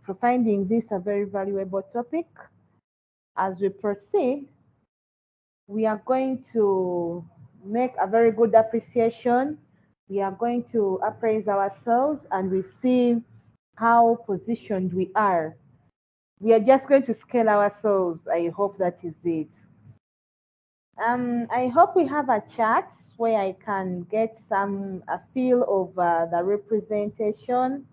for finding this a very valuable topic. As we proceed, we are going to make a very good appreciation. We are going to appraise ourselves and we see how positioned we are. We are just going to scale ourselves. I hope that is it. I hope we have a chat where I can get a feel of the representation,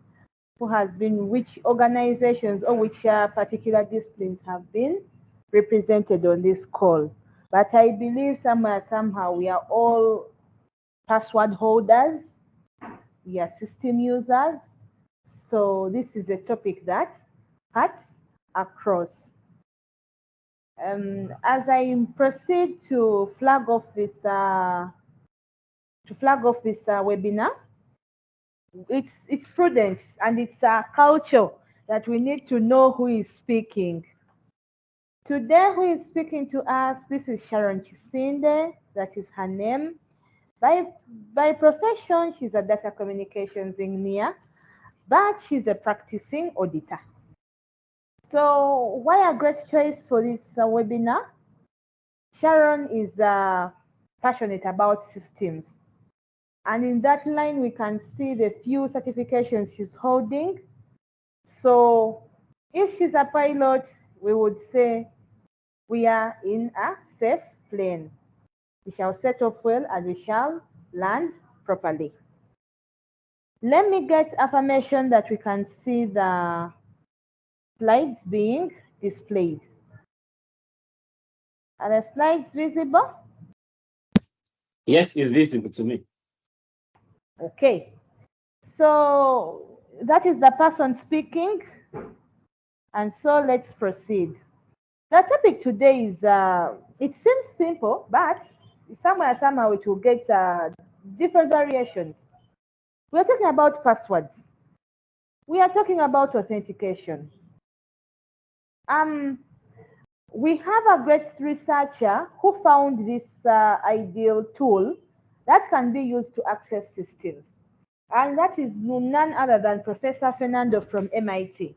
who has been, which organizations or which particular disciplines have been represented on this call. But I believe somewhere, somehow, we are all password holders, we are system users. So this is a topic that cuts across. As I proceed to flag off this webinar, it's prudent and it's a culture that we need to know who is speaking. Today, who is speaking to us? This is Sharon Chisinde. That is her name. By profession, she's a data communications engineer, but she's a practicing auditor. So why a great choice for this webinar? Sharon is passionate about systems. And in that line, we can see the few certifications she's holding. So if she's a pilot, we would say we are in a safe plane. We shall set off well and we shall land properly. Let me get affirmation that we can see the slides being displayed. Are the slides visible? Yes, it's visible to me. Okay. So that is the person speaking. And so let's proceed. The topic today is, it seems simple, but somehow it will get different variations. We are talking about passwords. We are talking about authentication. We have a great researcher who found this ideal tool that can be used to access systems. And that is none other than Professor Fernando from MIT.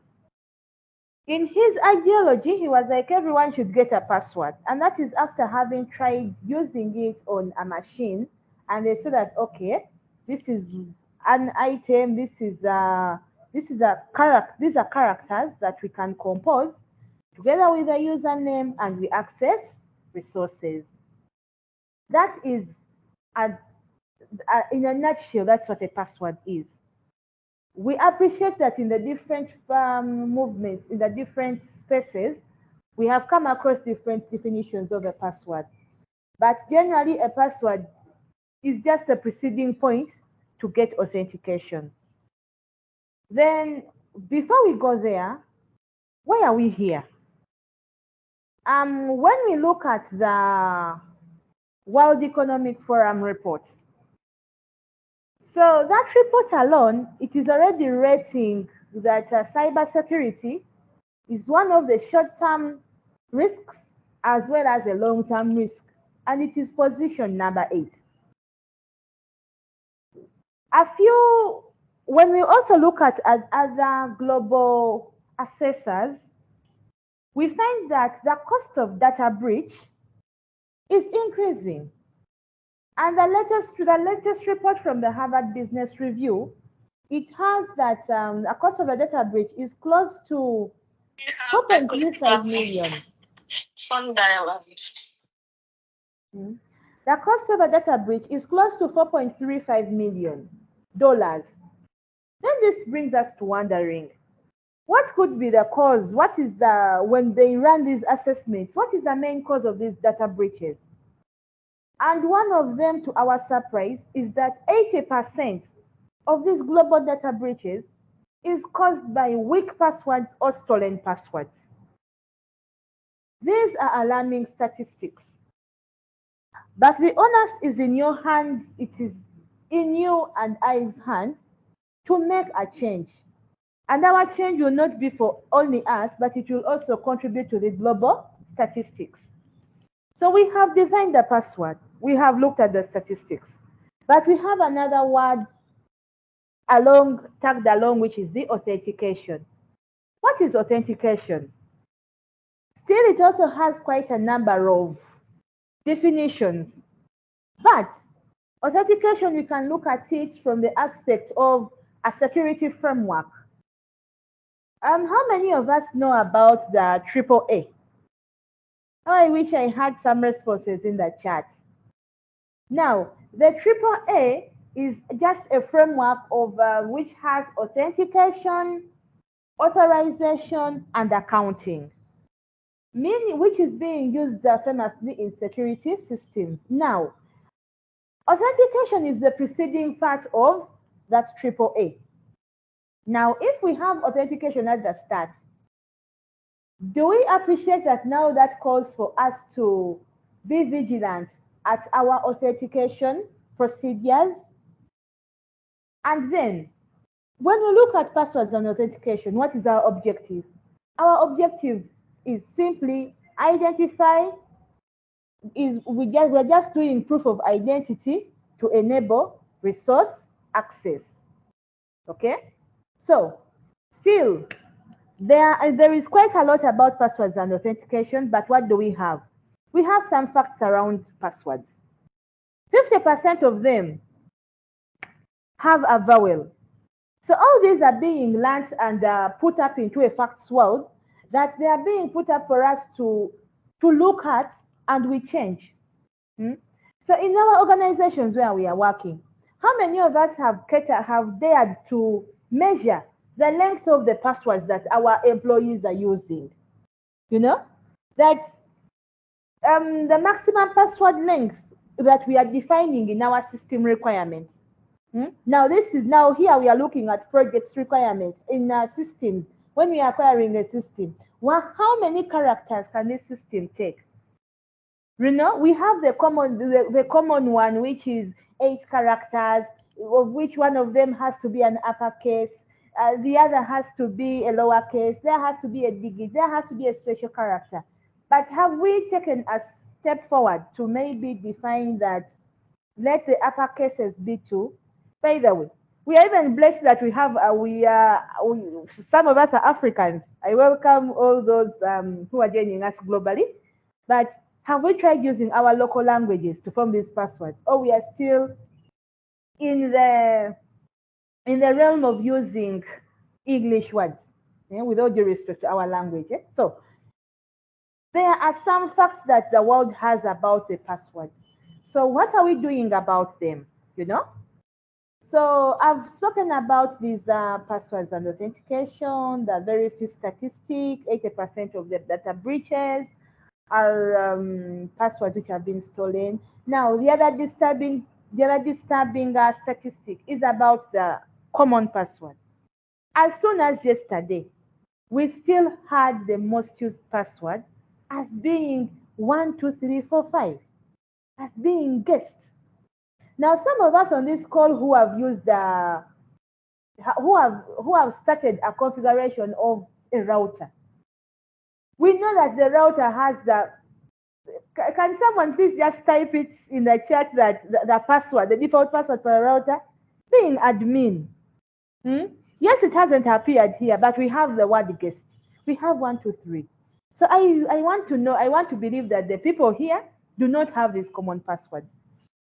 In his ideology, he was like, everyone should get a password. And that is after having tried using it on a machine. And they said that, okay, this is an item, these are characters that we can compose together with a username and we access resources. That is, in a nutshell, that's what a password is. We appreciate that in the different movements, in the different spaces, we have come across different definitions of a password. But generally, a password is just a preceding point to get authentication. Then, before we go there, why are we here? When we look at the World Economic Forum reports, so that report alone, it is already rating that cybersecurity is one of the short-term risks as well as a long-term risk, and it is position number 8. When we also look at other global assessors, we find that the cost of data breach is increasing. And the latest report from the Harvard Business Review, it has that the cost of a data breach is close to 4.35 million. The cost of a data breach is close to $4.35 million. Then this brings us to wondering, what could be the cause? What is when they run these assessments, what is the main cause of these data breaches? And one of them, to our surprise, is that 80% of these global data breaches is caused by weak passwords or stolen passwords. These are alarming statistics. But the onus is in your hands, it is in you and I's hands to make a change. And our change will not be for only us, but it will also contribute to the global statistics. So we have defined the password. We have looked at the statistics. But we have another word tagged along, which is the authentication. What is authentication? Still, it also has quite a number of definitions. But authentication, we can look at it from the aspect of a security framework. How many of us know about the triple A? Oh, I wish I had some responses in the chat. Now, the triple A is just a framework of which has authentication, authorization, and accounting, meaning which is being used famously in security systems. Now, authentication is the preceding part of that triple A. Now, if we have authentication at the start, do we appreciate that now that calls for us to be vigilant at our authentication procedures? And then, when we look at passwords and authentication, what is our objective? Our objective is simply identify, we're just doing proof of identity to enable resource access. Okay? So, still, there is quite a lot about passwords and authentication, but what do we have? We have some facts around passwords. 50% of them have a vowel. So all these are being learned and put up into a facts world, that they are being put up for us to look at, and we change. So in our organizations where we are working, how many of us have dared to measure the length of the passwords that our employees are using? You know, that's the maximum password length that we are defining in our system requirements. Now here we are looking at projects requirements in systems. When we are acquiring a system, how many characters can this system take? You know, we have the common one, which is 8 characters, of which one of them has to be an uppercase, the other has to be a lowercase, there has to be a digit, there has to be a special character. But have we taken a step forward to maybe define that let the uppercases be 2? By the way, we are even blessed that we have some of us are Africans. I welcome all those who are joining us globally. But have we tried using our local languages to form these passwords, or we are still in the realm of using English words? With all due respect to our language. So there are some facts that the world has about the passwords. So what are we doing about them? You know? So I've spoken about these passwords and authentication, the very few statistic, 80% of the data breaches are passwords which have been stolen. Now, the other disturbing statistic is about the common password. As soon as yesterday, we still had the most used password as being 12345, as being guessed. Now, some of us on this call who have used who have started a configuration of a router, we know that the router has can someone please just type it in the chat that the password, the default password for a router, being admin. Yes, it hasn't appeared here, but we have the word guest. We have 123. So I want to believe that the people here do not have these common passwords.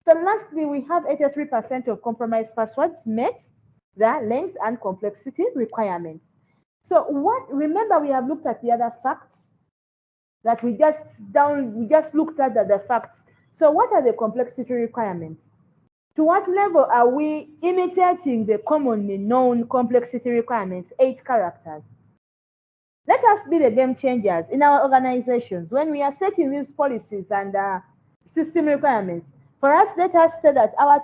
So lastly, we have 83% of compromised passwords met the length and complexity requirements. So remember we have looked at the other facts that we just looked at the facts. So what are the complexity requirements? To what level are we imitating the commonly known complexity requirements, 8 characters? Let us be the game changers in our organizations when we are setting these policies and system requirements. For us, let us say that our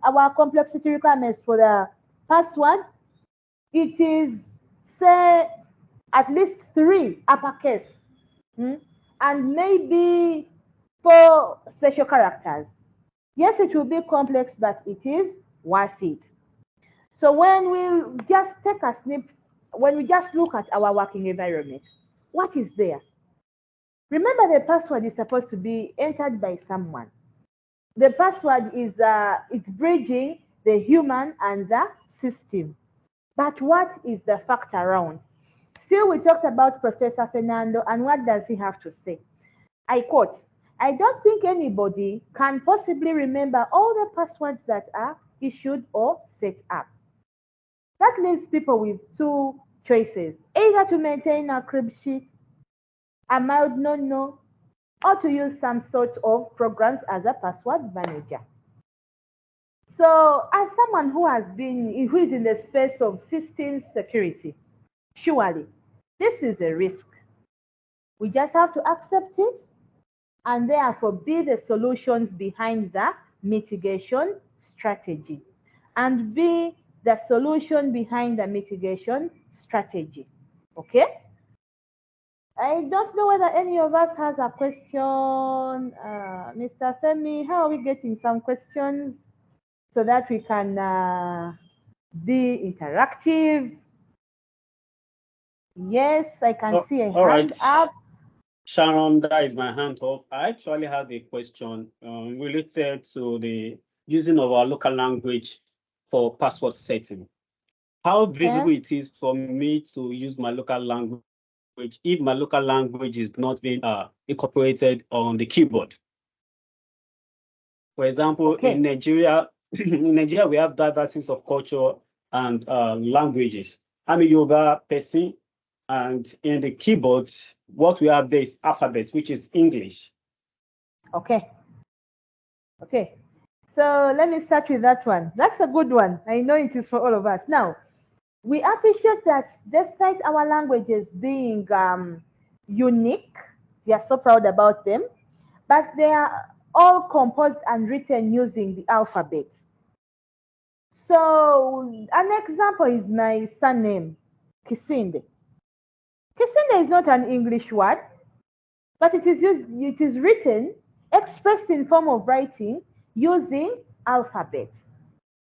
our complexity requirements for the password, it is, say, at least 3 uppercase, and maybe 4 special characters. Yes, it will be complex, but it is worth it. So when we just take a snip, when we just look at our working environment, what is there? Remember, the password is supposed to be entered by someone. The password is it's bridging the human and the system. But what is the fact around? Still, we talked about Professor Fernando, and what does he have to say? I quote, I don't think anybody can possibly remember all the passwords that are issued or set up. That leaves people with two choices, either to maintain a crib sheet, a mild no-no, or to use some sort of programs as a password manager. So, as someone who is in the space of system security, surely this is a risk. We just have to accept it and therefore be the solutions behind the mitigation strategy and be the solution behind the mitigation strategy. Okay? I don't know whether any of us has a question. Mr. Femi, how are we getting some questions so that we can be interactive? Yes, I can see a all hand right. up. Sharon, that is my hand up. I actually have a question related to the using of our local language for password setting. How Okay. visible it is for me to use my local language if my local language is not being incorporated on the keyboard. For example, in Okay. Nigeria, we have diversities of culture and languages. I'm a Yoruba person, and in the keyboard, what we have there is alphabet, which is English. Okay. Okay. So let me start with that one. That's a good one. I know it is for all of us. Now, we appreciate that despite our languages being unique, we are so proud about them, but they are all composed and written using the alphabet. So, an example is my surname, Kisinde. Kisinde is not an English word, but it is written, expressed in form of writing using alphabet.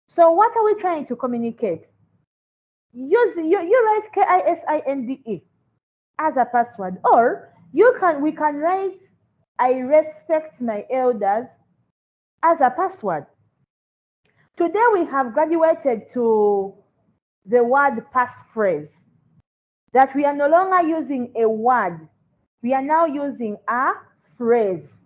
So what are we trying to communicate? You write KISINDE as a password, or we can write I respect my elders as a password. Today we have graduated to the word passphrase, that we are no longer using a word, we are now using a phrase.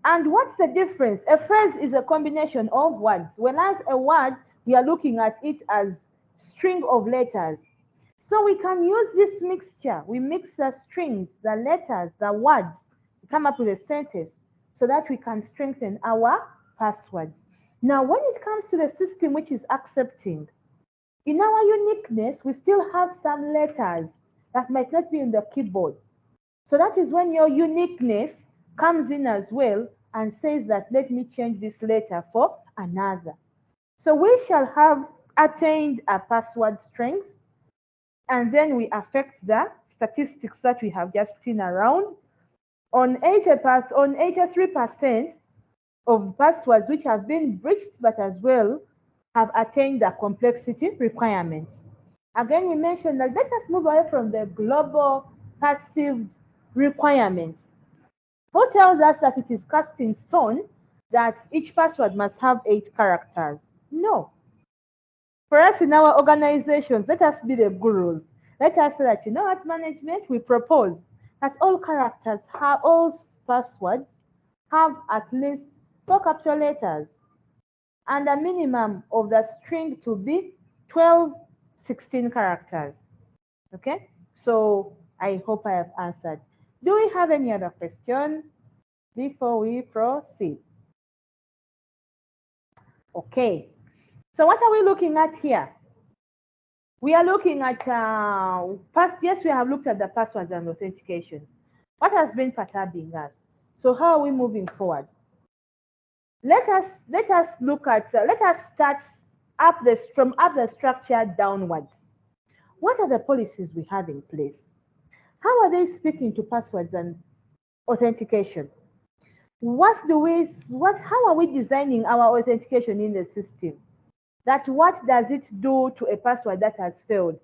And what's the difference? A phrase is a combination of words, whereas a word, we are looking at it as string of letters. So we can use this mixture. We mix the strings, the letters, the words, come up with a sentence so that we can strengthen our passwords. Now, when it comes to the system which is accepting, in our uniqueness, we still have some letters that might not be in the keyboard. So that is when your uniqueness comes in as well and says that let me change this letter for another. So we shall have attained a password strength, and then we affect the statistics that we have just seen around. On 83% of passwords which have been breached but as well have attained the complexity requirements. Again, we mentioned that let us move away from the global perceived requirements. Who tells us that it is cast in stone that each password must have 8 characters? No. For us in our organizations, let us be the gurus. Let us say that, you know what, management, we propose that all passwords have at least 4 capital letters and a minimum of the string to be 12, 16 characters. Okay, so I hope I have answered. Do we have any other question before we proceed? Okay, so what are we looking at here? We are looking at yes, we have looked at the passwords and authentications. What has been perturbing us? So how are we moving forward? Let us look at let us start from up the structure downwards. What are the policies we have in place? How are they speaking to passwords and authentication? How are we designing our authentication in the system? That what does it do to a password that has failed?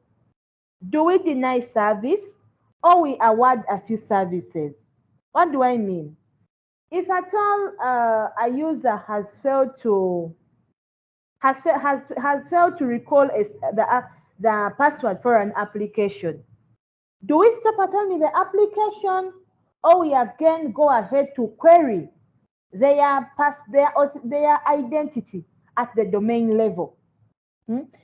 Do we deny service or we award a few services? What do I mean? If at all a user has failed to recall the password for an application, Do we stop at only the application, or we again go ahead to query their identity at the domain level?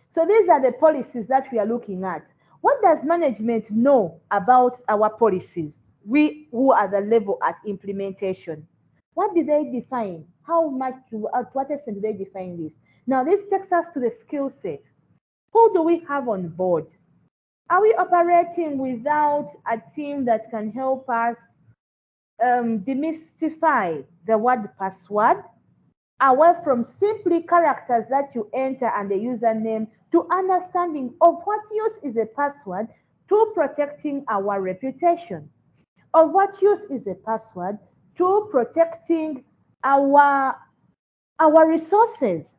So these are the policies that we are looking at. What does management know about our policies? We who are the level at implementation. What do they define? How much, to what extent do they define this? Now this takes us to the skill set. Who do we have on board? Are we operating without a team that can help us demystify the word password, away from simply characters that you enter and the username, to understanding of what use is a password, to protecting our reputation, of what use is a password, to protecting our resources,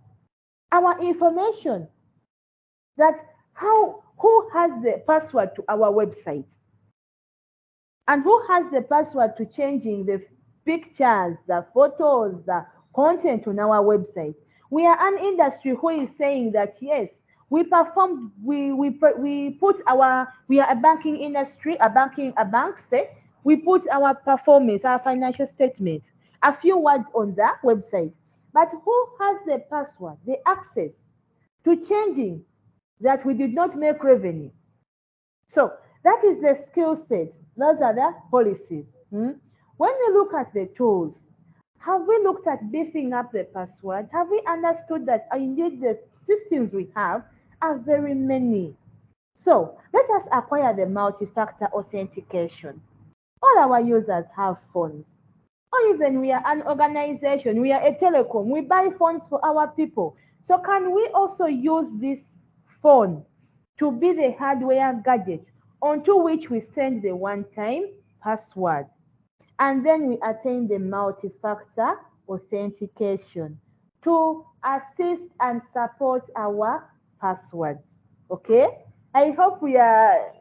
our information, that who has the password to our website, and who has the password to changing the pictures, the photos, the content on our website. We are an industry who is saying that yes, we perform, we put our, we are a banking industry, a bank say, we put our performance, our financial statement, a few words on the website. But who has the password, the access to changing that we did not make revenue? So that is the skill set. Those are the policies. When we look at the tools, have we looked at beefing up the password? Have we understood that indeed the systems we have are very many? So let us acquire the multi-factor authentication. All our users have phones. Or even we are an organization, we are a telecom, we buy phones for our people. So can we also use this phone to be the hardware gadget onto which we send the one-time password? And then we attain the multi-factor authentication to assist and support our passwords. Okay? I hope we are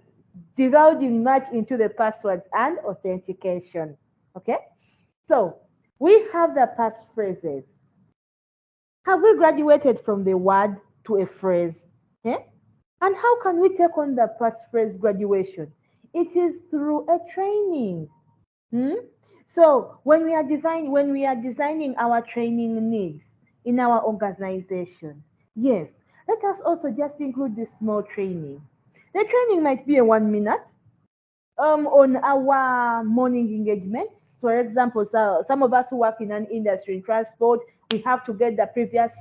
divulging much into the passwords and authentication. Okay? So we have the passphrases. Have we graduated from the word to a phrase? Eh? And how can we take on the passphrase graduation? It is through a training. So when we are designing our training needs in our organization, yes, let us also just include this small training. The training might be a 1 minute on our morning engagements. For example, so some of us who work in an industry in transport, we have to get the previous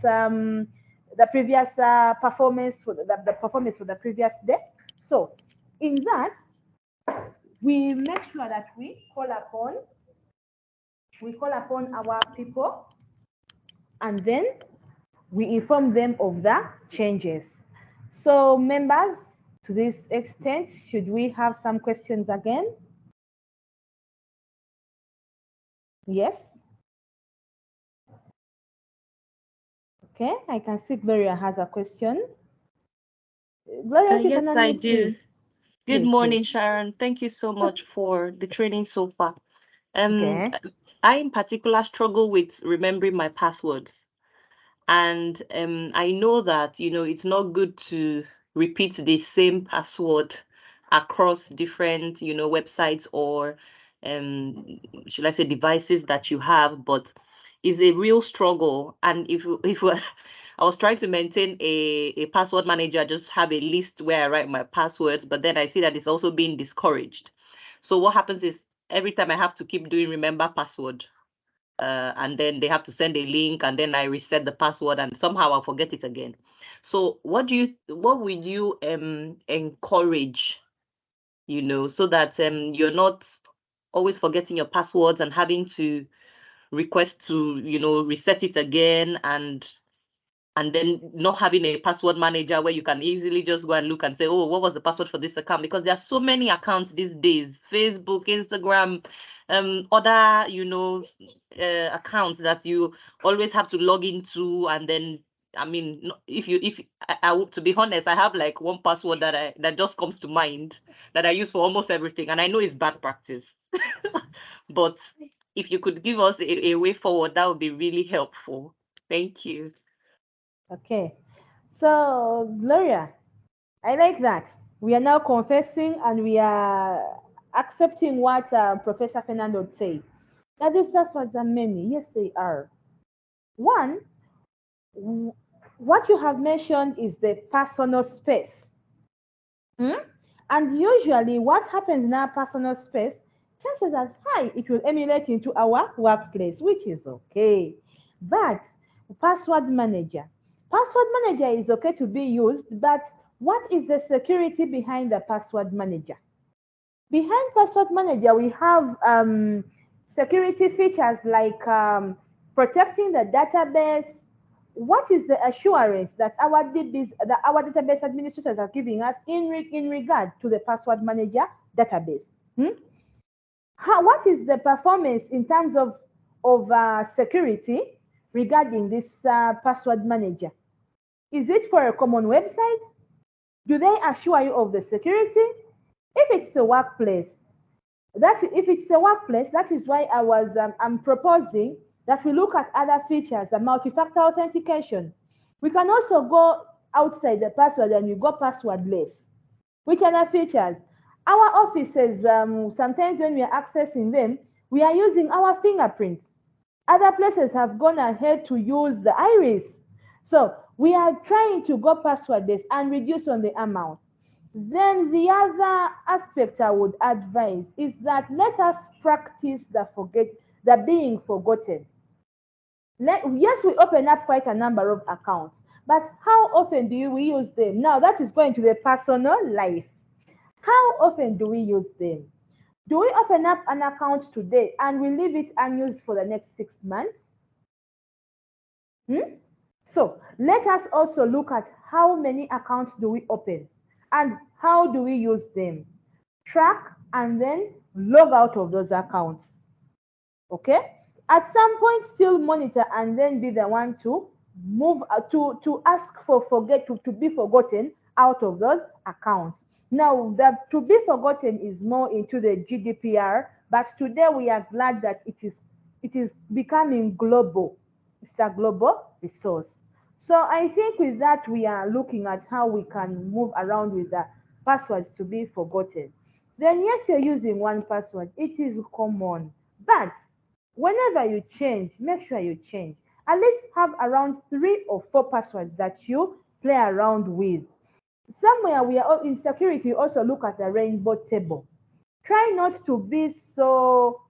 performance for the performance for the previous day. So in that, we make sure that we call upon our people, and then we inform them of the changes. So members, to this extent, should we have some questions again? Yes. Okay, I can see Gloria has a question. Gloria, if you can Yes, I unmute, do. please. Good Please, morning, please. Sharon. Thank you so much for the training so far. Um, Okay. I in particular struggle with remembering my passwords. And I know that, it's not good to repeat the same password across different, websites or should I say devices that you have, but it's a real struggle. And if I was trying to maintain a password manager, I just have a list where I write my passwords, but then I see that it's also being discouraged. So what happens is every time I have to keep doing remember password, and then they have to send a link, and then I reset the password, and somehow I'll forget it again. So what will you encourage, so that you're not always forgetting your passwords and having to request to, reset it again, and then not having a password manager where you can easily just go and look and say, oh, what was the password for this account? Because there are so many accounts these days, Facebook, Instagram, other, accounts that you always have to log into. And then, I mean, if to be honest, I have like one password that just comes to mind that I use for almost everything. And I know it's bad practice, but if you could give us a way forward, that would be really helpful. Thank you. Okay. So Gloria, I like that. We are now confessing and we are accepting what Professor Fernando would say. Now, these passwords are many. Yes, they are. One, what you have mentioned is the personal space. And usually what happens in our personal space, chances are high it will emulate into our workplace, which is okay. But password manager is okay to be used, but what is the security behind the password manager? Behind password manager, we have security features like protecting the database. What is the assurance that our database administrators are giving us in regard to the password manager database? What is the performance in terms of security regarding this password manager? Is it for a common website? Do they assure you of the security? If it's a workplace, that is why I'm proposing that we look at other features, the multi-factor authentication. We can also go outside the password and we go passwordless. Which other features? Our offices, sometimes when we are accessing them, we are using our fingerprints. Other places have gone ahead to use the iris. So we are trying to go passwordless and reduce on the amount. Then the other aspect I would advise is that let us practice the being forgotten. Yes, we open up quite a number of accounts, but how often do we use them? Now that is going to the personal life. How often do we use them? Do we open up an account today and we leave it unused for the next 6 months? So let us also look at how many accounts do we open and how do we use them. Track and then log out of those accounts. Okay? At some point, still monitor and then be the one to move to ask for to be forgotten out of those accounts. Now, the to be forgotten is more into the GDPR, but today we are glad that it is becoming global. It's a global resource. So I think with that, we are looking at how we can move around with the passwords to be forgotten. Then yes, you're using one password. It is common. But whenever you change, make sure you change. At least have around 3 or 4 passwords that you play around with. Somewhere we are in security, also look at the rainbow table. Try not to be so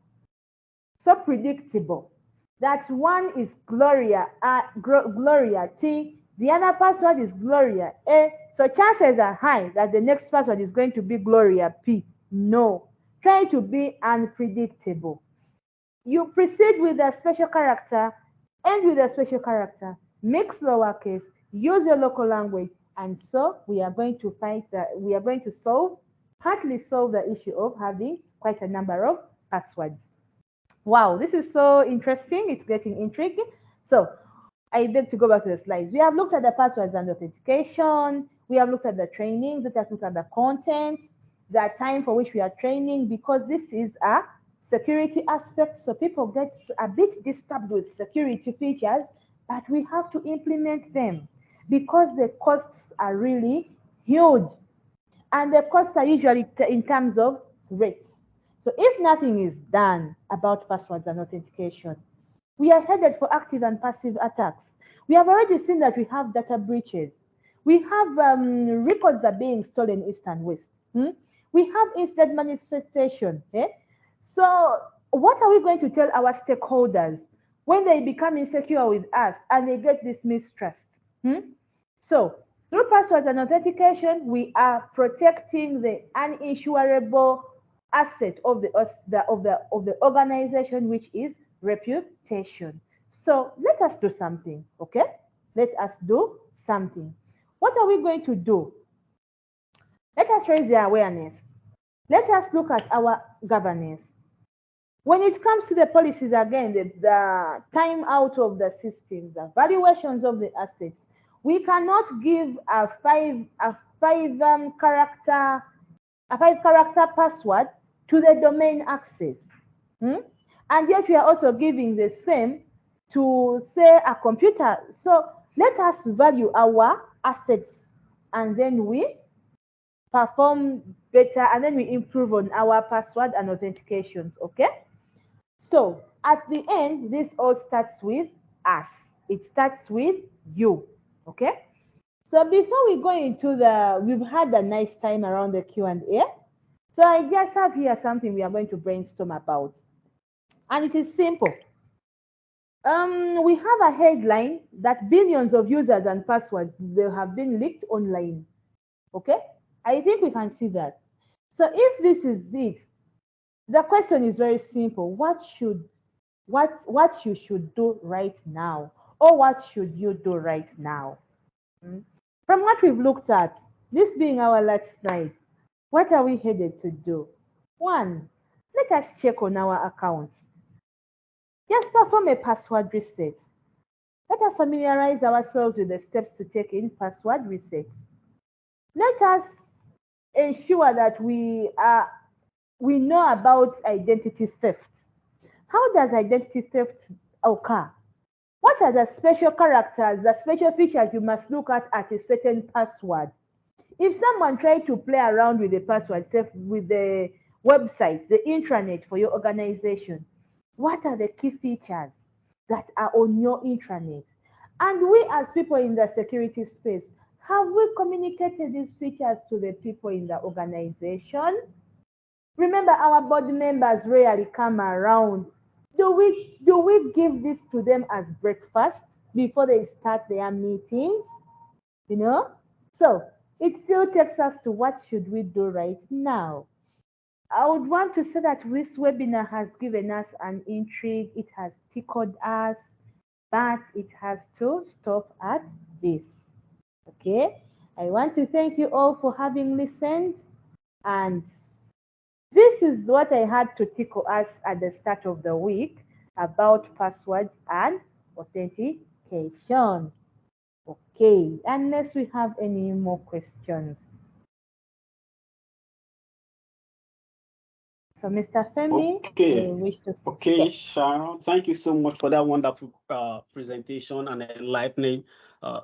predictable. That one is Gloria T, the other password is Gloria A. So chances are high that the next password is going to be Gloria P. No. Try to be unpredictable. You proceed with a special character, end with a special character, mix lowercase, use your local language, and so we are going to partly solve the issue of having quite a number of passwords. Wow, this is so interesting. It's getting intriguing. So I beg to go back to the slides. We have looked at the passwords and authentication. We have looked at the trainings. We have looked at the content, the time for which we are training, because this is a security aspect. So people get a bit disturbed with security features, but we have to implement them because the costs are really huge. And the costs are usually in terms of rates. So if nothing is done about passwords and authentication, we are headed for active and passive attacks. We have already seen that we have data breaches. We have records are being stolen east and west. We have incident manifestation. So what are we going to tell our stakeholders when they become insecure with us and they get this mistrust? So through passwords and authentication, we are protecting the uninsurable asset of the organization, which is reputation. So let us do something, okay? Let us do something. What are we going to do? Let us raise the awareness. Let us look at our governance. When it comes to the policies, again, the time out of the systems, the valuations of the assets, we cannot give a five character password to the domain access. And yet we are also giving the same to, say, a computer. So let us value our assets and then we perform better, and then we improve on our password and authentications. Okay, so at the end, this all starts with us. It starts with you. Okay, so before we go into we've had a nice time around the Q&A. So I just have here something we are going to brainstorm about, and it is simple. We have a headline that billions of users and passwords they have been leaked online. Okay, I think we can see that. So if this is it, the question is very simple. What you should do right now, or what should you do right now? From what we've looked at, this being our last slide, what are we headed to do? One, let us check on our accounts. Just perform a password reset. Let us familiarize ourselves with the steps to take in password resets. Let us ensure that we know about identity theft. How does identity theft occur? What are the special characters, the special features you must look at a certain password? If someone tried to play around with the password, say with the website, the intranet for your organization, what are the key features that are on your intranet? And we as people in the security space, have we communicated these features to the people in the organization? Remember, our board members rarely come around. Do we give this to them as breakfast before they start their meetings? You know? So it still takes us to what should we do right now. I would want to say that this webinar has given us an intrigue, it has tickled us, but it has to stop at this. Okay? I want to thank you all for having listened, and this is what I had to tickle us at the start of the week about passwords and authentication. Okay, unless we have any more questions. So, Mr. Femi, Okay. I wish to. Okay, Sharon, thank you so much for that wonderful presentation and enlightening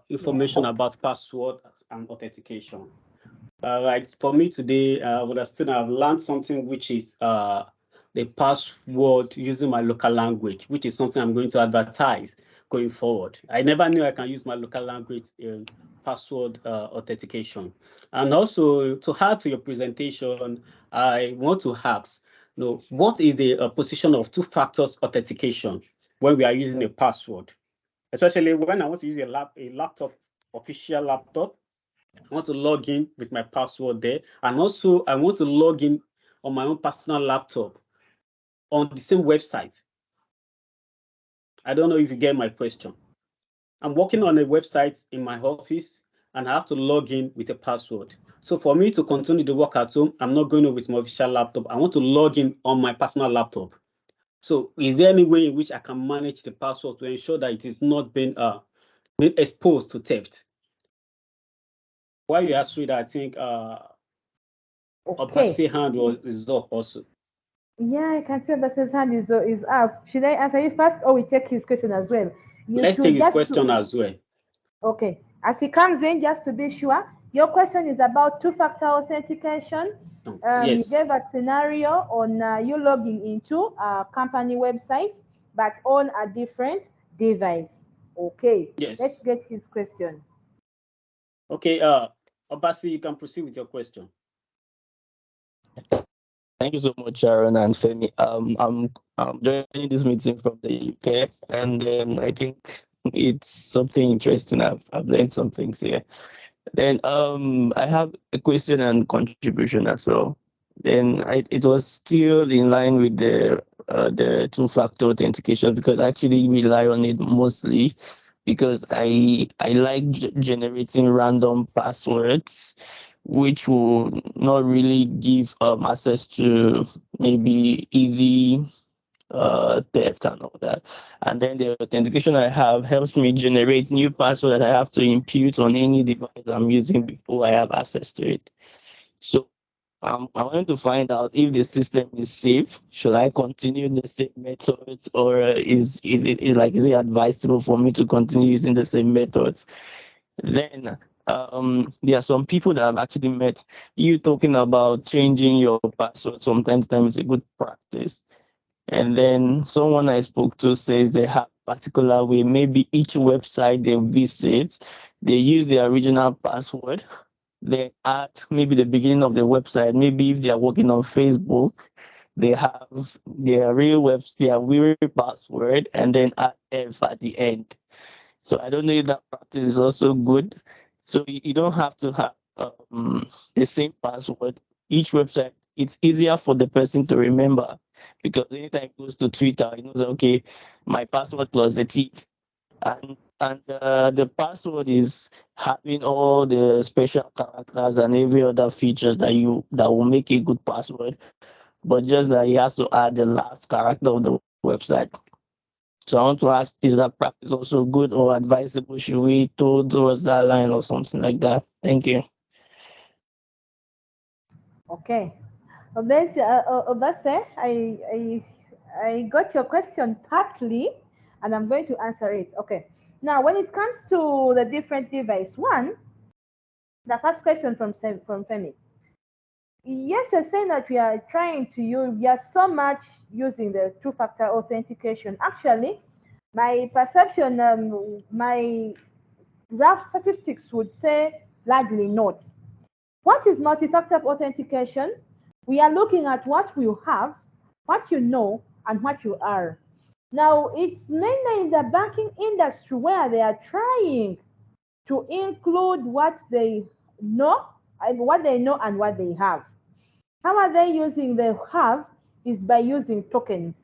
information about password and authentication. Like for me today, I would understand I've learned something which is the password using my local language, which is something I'm going to advertise going forward. I never knew I can use my local language in password authentication. And also to add to your presentation, I want to ask, what is the position of two-factors authentication when we are using a password? Especially when I want to use a laptop, official laptop, I want to log in with my password there. And also I want to log in on my own personal laptop on the same website. I don't know if you get my question. I'm working on a website in my office and I have to log in with a password. So for me to continue the work at home, I'm not going to with my official laptop. I want to log in on my personal laptop. So is there any way in which I can manage the password to ensure that it is not being exposed to theft? While you ask that, I think Okay. hand is up also. Yeah, I can see Basil's hand is up. Should I answer you first, or we take his question as well? Let's take his question as well. Okay. As he comes in, just to be sure, your question is about two-factor authentication. Yes. You gave a scenario on you logging into a company website, but on a different device. Okay. Yes. Let's get his question. Okay. Obasi, you can proceed with your question. Thank you so much, Sharon and Femi. I'm joining this meeting from the UK, and I think it's something interesting. I've learned some things here. Then I have a question and contribution as well. Then it was still in line with the two-factor authentication, because I actually rely on it mostly because I like generating random passwords, which will not really give access to maybe easy theft and all that. And then the authentication I have helps me generate new password that I have to impute on any device I'm using before I have access to it. So I want to find out if the system is safe. Should I continue the same methods, or is it advisable for me to continue using the same methods? Then there are some people that I've actually met. You talking about changing your password sometimes time is a good practice. And then someone I spoke to says they have particular way, maybe each website they visit, they use their original password. They add maybe the beginning of the website. Maybe if they are working on Facebook, they have their real password and then add F at the end. So I don't know if that practice is also good. So you don't have to have the same password. Each website, it's easier for the person to remember because anytime it goes to Twitter, you know, that, okay, my password plus the T. And the password is having all the special characters and every other features that will make a good password, but just that you have to add the last character of the website. So I want to ask, is that practice also good or advisable? Should we towards that line or something like that? Thank you. Okay. Obase, I got your question partly, and I'm going to answer it. Okay. Now, when it comes to the different device, one, the first question from Femi. Yes, you're saying that we are trying to use, we are so much using the two-factor authentication. Actually, my perception, my rough statistics would say largely not. What is multi-factor authentication? We are looking at what you have, what you know, and what you are. Now, it's mainly in the banking industry where they are trying to include what they know and what they have. How are they using the have is by using tokens.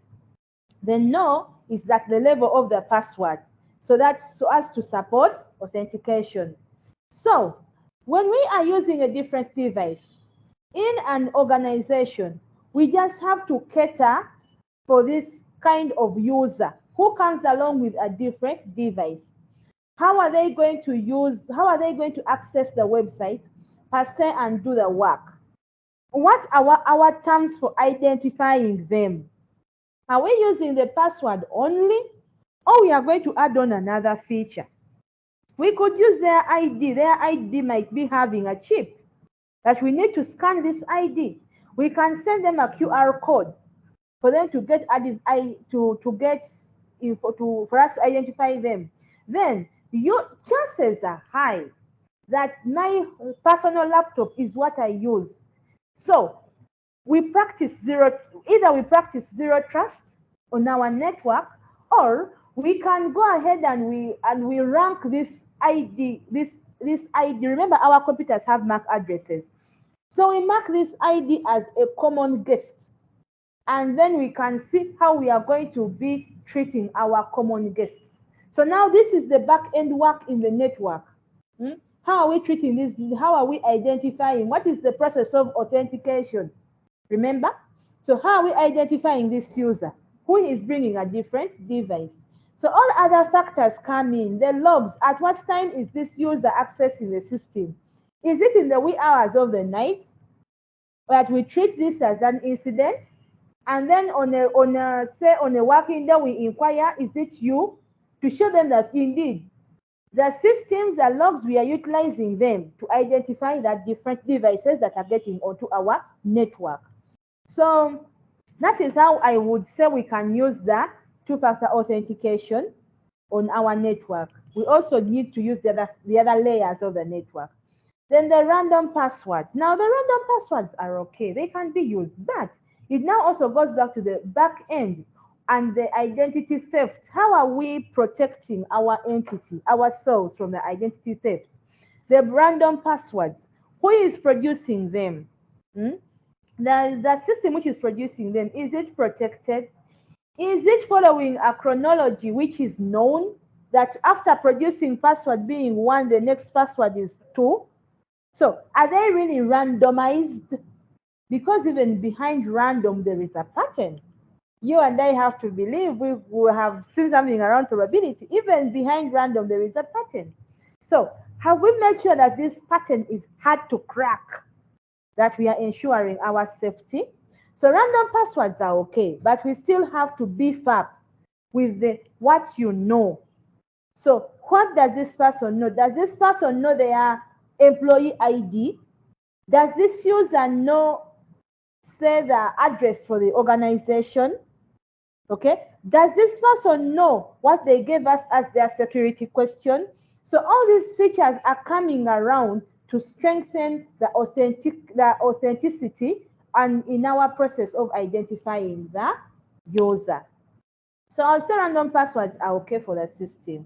The know is at the level of the password. So that's so as to support authentication. So when we are using a different device in an organization, we just have to cater for this kind of user who comes along with a different device. How are they going to access the website per se and do the work? What are our terms for identifying them? Are we using the password only, or we are going to add on another feature? We could use their ID. Their ID might be having a chip that we need to scan this ID. We can send them a QR code for them to get for us to identify them. Then your chances are high that my personal laptop is what I use. So we practice either we practice zero trust on our network, or we can go ahead and we rank this ID, this ID. Remember, our computers have MAC addresses. So we mark this ID as a common guest, and then we can see how we are going to be treating our common guests. So now this is the back end work in the network. How are we treating this? How are we identifying? What is the process of authentication? Remember? So how are we identifying this user who is bringing a different device? So all other factors come in. The logs. At what time is this user accessing the system? Is it in the wee hours of the night that we treat this as an incident? And then on a working day, we inquire, is it you? To show them that indeed the systems and logs, we are utilizing them to identify that different devices that are getting onto our network. So that is how I would say we can use the two-factor authentication on our network. We also need to use the other layers of the network. Then the random passwords. Now the random passwords are okay. They can be used, but it now also goes back to the back end and the identity theft. How are we protecting our entity, ourselves from the identity theft? The random passwords. Who is producing them? The system which is producing them, is it protected? Is it following a chronology which is known, that after producing password being 1, the next password is 2? So are they really randomized? Because even behind random, there is a pattern. You and I have to believe we have seen something around probability. Even behind random, there is a pattern. So have we made sure that this pattern is hard to crack, that we are ensuring our safety? So random passwords are okay, but we still have to beef up with what you know. So what does this person know? Does this person know employee ID? Does this user know, say, the address for the organization? Okay, does this person know what they gave us as their security question? So all these features are coming around to strengthen the authenticity and in our process of identifying the user. So I'll say random passwords are okay for the system.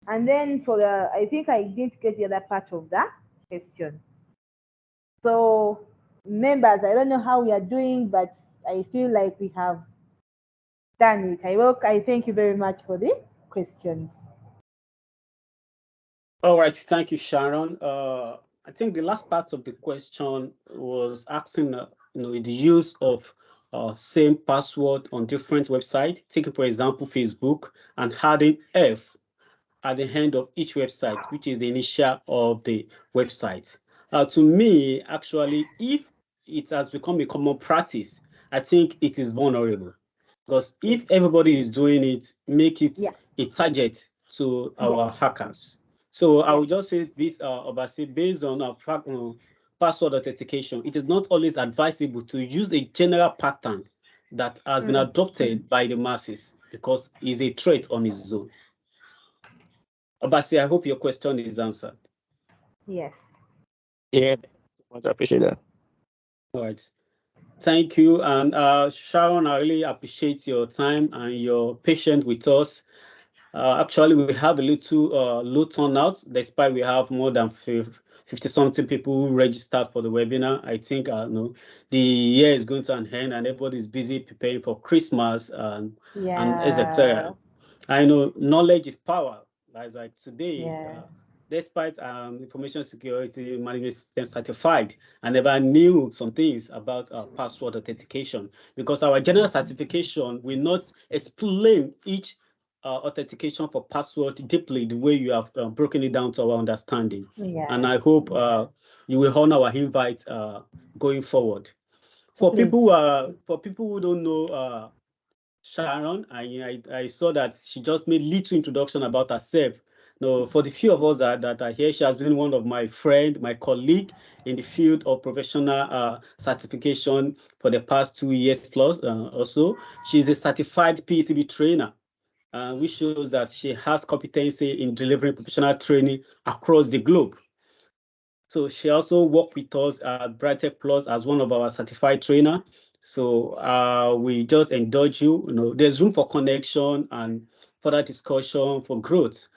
And then for the, I think I didn't get the other part of that question. So members, I don't know how we are doing, but I feel like we have done it. I thank you very much for the questions. All right, thank you, Sharon. I think the last part of the question was asking, the use of same password on different websites. Taking, for example, Facebook, and adding F at the end of each website, which is the initial of the website. To me, actually, if it has become a common practice, I think it is vulnerable. Because if everybody is doing it, make it a target to our hackers. So I will just say this, Obasi, based on our password authentication, it is not always advisable to use a general pattern that has been adopted by the masses because it's a threat on its own. Obasi, I hope your question is answered. Yes. Yeah, much appreciate that. All right. Thank you. And Sharon, I really appreciate your time and your patience with us. Actually, we have a little low turnout, despite we have more than 50-something people who registered for the webinar. I think the year is going to an end and everybody is busy preparing for Christmas and etc. I know knowledge is power. Like today, despite information security management system certified, I never knew some things about password authentication because our general certification will not explain each authentication for password deeply the way you have broken it down to our understanding. And I hope you will honor our invite going forward. For people who don't know Sharon, I saw that she just made little introduction about herself. No, for the few of us that are here, she has been one of my friend, my colleague in the field of professional certification for the past 2 years plus. Also, she's a certified PCB trainer, which shows that she has competency in delivering professional training across the globe. So she also worked with us at Brightech Plus as one of our certified trainer. So we just indulge you. There's room for connection and further discussion for growth.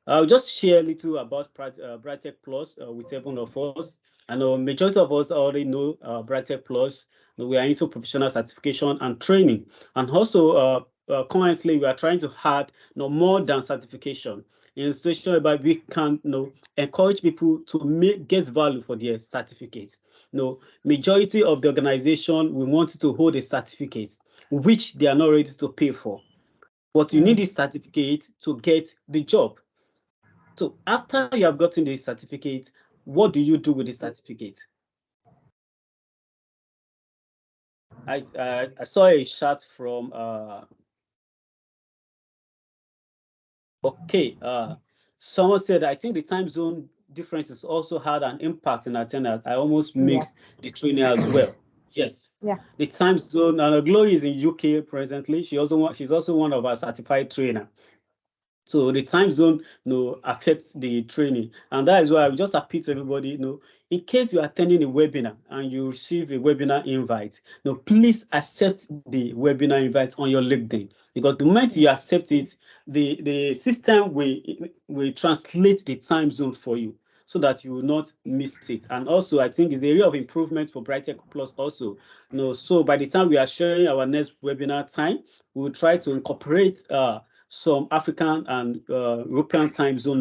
I'll just share a little about Brightech Plus with everyone of us. I know majority of us already know Brightech Plus. We are into professional certification and training. And also, currently, we are trying to add more than certification in a situation whereby we can encourage people to get value for their certificates. Majority of the organization, we want to hold a certificate which they are not ready to pay for. But you need this certificate to get the job. So after you have gotten the certificate, what do you do with the certificate? I saw a chat from someone said, I think the time zone differences also had an impact in attendance. I almost mixed the training as well. Yes. Yeah. The time zone, and Glory is in UK presently. She's also one of our certified trainer. So the time zone, affects the training, and that is why I will just appeal to everybody, in case you are attending a webinar and you receive a webinar invite, please accept the webinar invite on your LinkedIn, because the moment you accept it, the system will translate the time zone for you, so that you will not miss it. And also, I think it's the area of improvement for Brightech Plus also. So by the time we are sharing our next webinar time, we will try to incorporate some African and European time zone